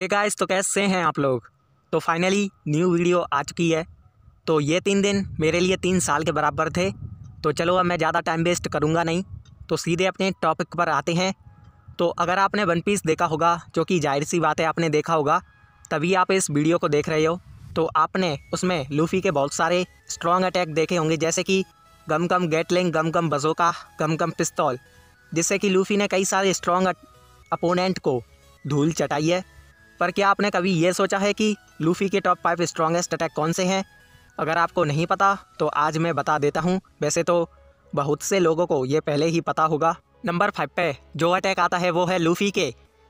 Guys, तो कैसे हैं आप लोग। तो फाइनली न्यू वीडियो आ चुकी है। तो ये 3 दिन मेरे लिए 3 साल के बराबर थे। तो चलो अब मैं ज़्यादा टाइम वेस्ट करूँगा नहीं, तो सीधे अपने टॉपिक पर आते हैं। तो अगर आपने वन पीस देखा होगा, जो कि जाहिर सी बात है आपने देखा होगा, तभी आप इस वीडियो को देख रहे हो। तो आपने उसमें लूफ़ी के बहुत सारे स्ट्रॉन्ग अटैक देखे होंगे, जैसे कि गम गम गैटलिंग, गम गम बज़ोका, गम गम पिस्तौल, जिससे कि लूफ़ी ने कई सारे स्ट्रॉन्ग अपोनेंट को धूल चटाई है। पर क्या आपने कभी ये सोचा है कि लूफ़ी के टॉप 5 स्ट्रॉन्गेस्ट अटैक कौन से हैं? अगर आपको नहीं पता तो आज मैं बता देता हूँ। वैसे तो बहुत से लोगों को ये पहले ही पता होगा। नंबर 5 पे जो अटैक आता है वो है लूफ़ी के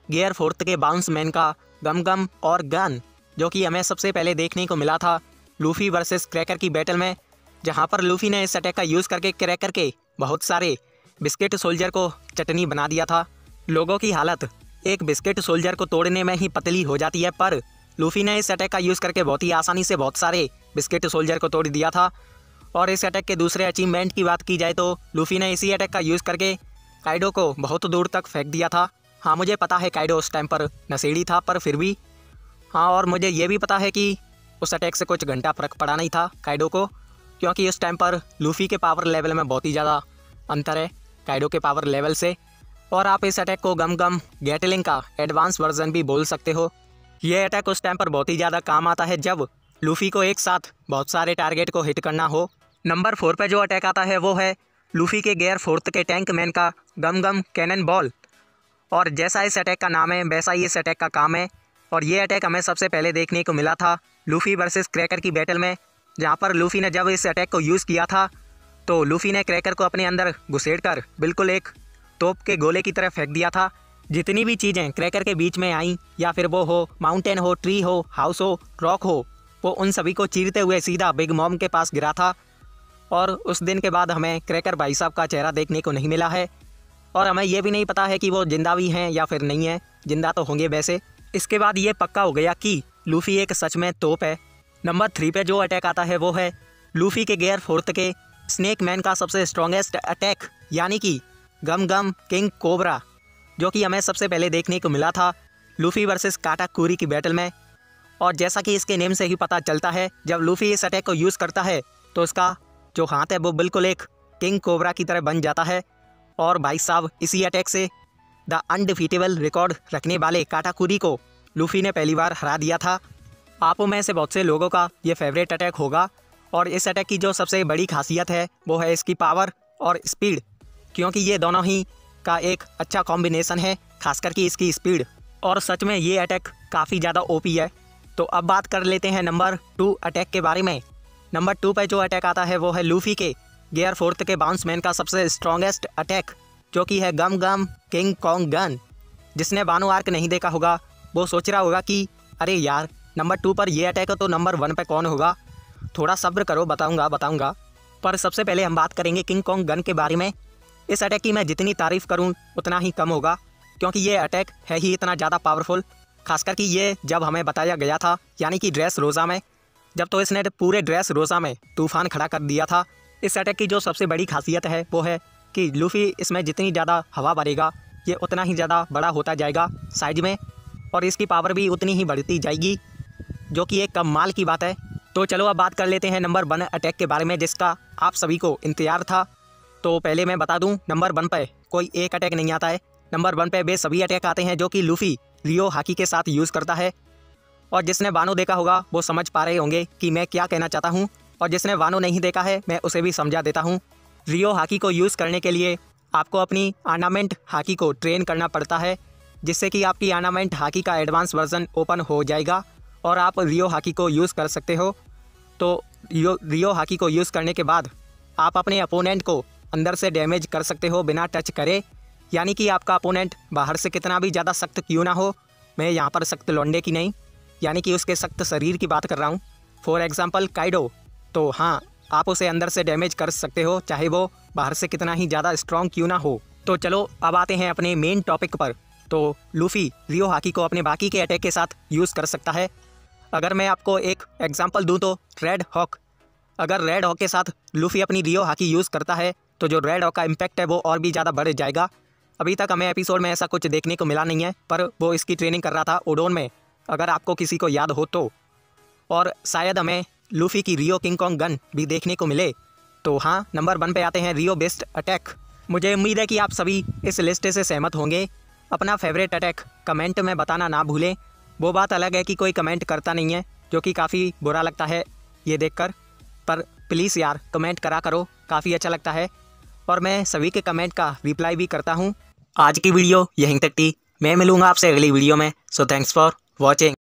गियर 4 के बाउंस मैन का गम गम और गन, जो कि हमें सबसे पहले देखने को मिला था लूफ़ी वर्सेस क्रैकर की बैटल में, जहाँ पर लूफ़ी ने इस अटैक का यूज़ करके क्रैकर के बहुत सारे बिस्किट सोल्जर को चटनी बना दिया था। लोगों की हालत एक बिस्किट सोल्जर को तोड़ने में ही पतली हो जाती है, पर लूफ़ी ने इस अटैक का यूज़ करके बहुत ही आसानी से बहुत सारे बिस्किट सोल्जर को तोड़ दिया था। और इस अटैक के दूसरे अचीवमेंट की बात की जाए तो लूफ़ी ने इसी अटैक का यूज़ करके काइडो को बहुत दूर तक फेंक दिया था। हाँ, मुझे पता है काइडो उस टाइम पर नशेड़ी था, पर फिर भी हाँ, और मुझे ये भी पता है कि उस अटैक से कुछ घंटा फर्क पड़ा नहीं था काइडो को, क्योंकि उस टाइम पर लूफ़ी के पावर लेवल में बहुत ही ज़्यादा अंतर है काइडो के पावर लेवल से। और आप इस अटैक को गम गम गैटलिंग का एडवांस वर्जन भी बोल सकते हो। ये अटैक उस टाइम पर बहुत ही ज़्यादा काम आता है जब लूफ़ी को एक साथ बहुत सारे टारगेट को हिट करना हो। नंबर 4 पे जो अटैक आता है वो है लूफ़ी के गियर 4 के टैंक मैन का गम गम कैनन बॉल। और जैसा इस अटैक का नाम है वैसा ही इस अटैक का काम है। और ये अटैक हमें सबसे पहले देखने को मिला था लूफ़ी वर्सेस क्रैकर की बैटल में, जहाँ पर लूफ़ी ने जब इस अटैक को यूज़ किया था तो लूफ़ी ने क्रैकर को अपने अंदर घुसेड़ कर बिल्कुल एक तोप के गोले की तरह फेंक दिया था। जितनी भी चीज़ें क्रैकर के बीच में आईं, या फिर वो हो माउंटेन हो, ट्री हो, हाउस हो, रॉक हो, वो उन सभी को चीरते हुए सीधा बिग मॉम के पास गिरा था। और उस दिन के बाद हमें क्रैकर भाई साहब का चेहरा देखने को नहीं मिला है, और हमें ये भी नहीं पता है कि वो जिंदा भी हैं या फिर नहीं है। जिंदा तो होंगे वैसे। इसके बाद ये पक्का हो गया कि लूफ़ी एक सच में तोप है। नंबर 3 पे जो अटैक आता है वो है लूफ़ी के गियर 4 के स्नेक मैन का सबसे स्ट्रॉन्गेस्ट अटैक, यानी कि गम गम किंग कोबरा, जो कि हमें सबसे पहले देखने को मिला था लूफ़ी वर्सेस काटाकुरी की बैटल में। और जैसा कि इसके नेम से ही पता चलता है, जब लूफ़ी इस अटैक को यूज़ करता है तो उसका जो हाथ है वो बिल्कुल एक किंग कोबरा की तरह बन जाता है। और भाई साहब, इसी अटैक से द अनडिफीटेबल रिकॉर्ड रखने वाले काटाकुरी को लूफ़ी ने पहली बार हरा दिया था। आप में से बहुत से लोगों का ये फेवरेट अटैक होगा। और इस अटैक की जो सबसे बड़ी खासियत है वो है इसकी पावर और स्पीड, क्योंकि ये दोनों ही का एक अच्छा कॉम्बिनेशन है, खास करके इसकी स्पीड। और सच में ये अटैक काफ़ी ज़्यादा ओपी है। तो अब बात कर लेते हैं नंबर 2 अटैक के बारे में। नंबर 2 पे जो अटैक आता है वो है लूफ़ी के गियर 4 के बाउंस मैन का सबसे स्ट्रॉन्गेस्ट अटैक, जो कि है गम गम किंग कॉन्ग गन। जिसने बानो आर्क नहीं देखा होगा वो सोच रहा होगा कि अरे यार, नंबर 2 पर ये अटैक है तो नंबर 1 पे कौन होगा। थोड़ा सब्र करो, बताऊँगा। पर सबसे पहले हम बात करेंगे किंग कॉन्ग गन के बारे में। इस अटैक की मैं जितनी तारीफ़ करूं उतना ही कम होगा, क्योंकि ये अटैक है ही इतना ज़्यादा पावरफुल। खासकर कि ये जब हमें बताया गया था, यानी कि ड्रेस रोज़ा में, जब तो इसने पूरे ड्रेस रोज़ा में तूफान खड़ा कर दिया था। इस अटैक की जो सबसे बड़ी खासियत है वो है कि लूफ़ी इसमें जितनी ज़्यादा हवा भरेगा ये उतना ही ज़्यादा बड़ा होता जाएगा साइज में, और इसकी पावर भी उतनी ही बढ़ती जाएगी, जो कि एक कमाल की बात है। तो चलो अब बात कर लेते हैं नंबर 1 अटैक के बारे में, जिसका आप सभी को इंतजार था। तो पहले मैं बता दूं, नंबर 1 पे कोई एक अटैक नहीं आता है। नंबर 1 पे वे सभी अटैक आते हैं जो कि लूफ़ी रियो हाकी के साथ यूज़ करता है। और जिसने वानो देखा होगा वो समझ पा रहे होंगे कि मैं क्या कहना चाहता हूं, और जिसने वानो नहीं देखा है मैं उसे भी समझा देता हूं। रियो हाकी को यूज़ करने के लिए आपको अपनी आर्नामेंट हाकी को ट्रेन करना पड़ता है, जिससे कि आपकी आर्नामेंट हाकी का एडवांस वर्जन ओपन हो जाएगा और आप रियो हाकी को यूज़ कर सकते हो। तो रियो हाकी को यूज़ करने के बाद आप अपने अपोनेंट को अंदर से डैमेज कर सकते हो बिना टच करे, यानी कि आपका अपोनेंट बाहर से कितना भी ज़्यादा सख्त क्यों ना हो। मैं यहाँ पर सख्त लौंडे की नहीं, यानी कि उसके सख्त शरीर की बात कर रहा हूँ। फॉर एग्जांपल काइडो, तो हाँ, आप उसे अंदर से डैमेज कर सकते हो चाहे वो बाहर से कितना ही ज़्यादा स्ट्रॉन्ग क्यों ना हो। तो चलो अब आते हैं अपने मेन टॉपिक पर। तो लूफ़ी रियो हाकी को अपने बाकी के अटैक के साथ यूज़ कर सकता है। अगर मैं आपको एक एग्जांपल दूं तो रेड हॉक, अगर रेड हॉक के साथ लूफ़ी अपनी रियो हाकी यूज़ करता है तो जो रेड हॉक का इम्पैक्ट है वो और भी ज़्यादा बढ़ जाएगा। अभी तक हमें एपिसोड में ऐसा कुछ देखने को मिला नहीं है, पर वो इसकी ट्रेनिंग कर रहा था ओडोन में अगर आपको किसी को याद हो तो। और शायद हमें लूफी की रियो किंग कॉन्ग गन भी देखने को मिले। तो हाँ, नंबर 1 पे आते हैं रियो बेस्ड अटैक। मुझे उम्मीद है कि आप सभी इस लिस्ट से सहमत होंगे। अपना फेवरेट अटैक कमेंट में बताना ना भूलें। वो बात अलग है कि कोई कमेंट करता नहीं है, जो कि काफ़ी बुरा लगता है ये देखकर, पर प्लीज़ यार कमेंट करा करो, काफ़ी अच्छा लगता है और मैं सभी के कमेंट का रिप्लाई भी करता हूँ। आज की वीडियो यहीं तक थी, मैं मिलूँगा आपसे अगली वीडियो में। So thanks for watching.